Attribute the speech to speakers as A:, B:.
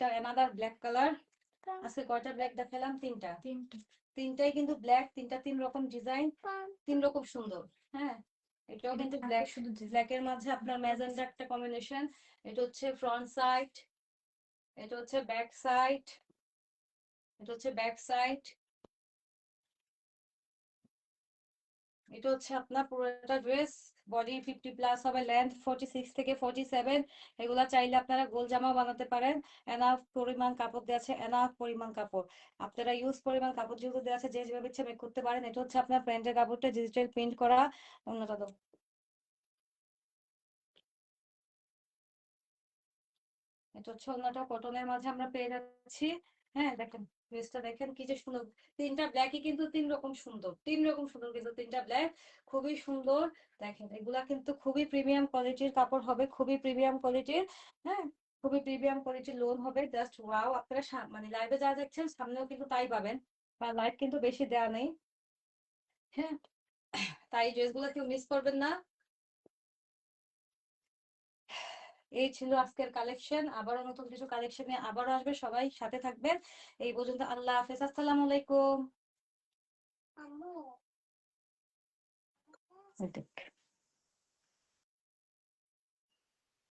A: একটা another black colour. আজকে কয়টা ব্ল্যাক দেখালাম? তিনটাই কিন্তু ব্ল্যাক, তিনটা তিন রকম ডিজাইন, তিন রকম সুন্দর। হ্যাঁ, এটাও কিন্তু ব্ল্যাক, শুধু ব্ল্যাকের মাঝে আপনার ম্যাজেন্ডা একটা কম্বিনেশন। এটা হচ্ছে ফ্রন্ট সাইড, এটা হচ্ছে ব্যাক সাইড, এটা হচ্ছে ব্যাক সাইড, এটা হচ্ছে আপনার পুরোটা ড্রেস। বডি 50+ হবে, লেন্থ 46 থেকে 47। এগুলা চাইলে আপনারা গোল জামা বানাতে পারেন। এনাফ পরিমাণ কাপড় দেওয়া আছে, এনাফ পরিমাণ কাপড়। আপনারা ইউজ পরিমাণ কাপড় যেহেতু দেওয়া আছে, যে যেভাবে ইচ্ছে মেক করতে পারেন। এটা হচ্ছে আপনার প্যান্টের কাপড়টা ডিজিটাল প্রিন্ট করা। অন্যটা দাও। এটা হচ্ছে অন্যটা কটনের মাঝে আমরা পেয়ে যাচ্ছি। হ্যাঁ দেখেন, ড্রেসটা দেখেন কি যে সুন্দর। তিনটা ব্ল্যাকই কিন্তু তিন রকম সুন্দর, তিন রকম সুন্দর কিন্তু তিনটা ব্ল্যাক খুবই সুন্দর। দেখেন এগুলা কিন্তু খুবই প্রিমিয়াম কোয়ালিটির কাপড় হবে, খুবই প্রিমিয়াম কোয়ালিটির। হ্যাঁ, খুবই প্রিমিয়াম কোয়ালিটির লোন হবে। Just wow! আপনারা মানে লাইভে যা দেখছেন সামনেও কিন্তু তাই পাবেন, বা লাইভ কিন্তু বেশি দেয়া নেই। হ্যাঁ, তাই ড্রেসগুলো কেউ মিস করবেন না। এই ছিল আজকের কালেকশন। আবারও নতুন কিছু কালেকশন নিয়ে আবারও আসবে, সবাই সাথে থাকবেন। এই পর্যন্ত, আল্লাহ হাফেজ, আসসালামু আলাইকুম।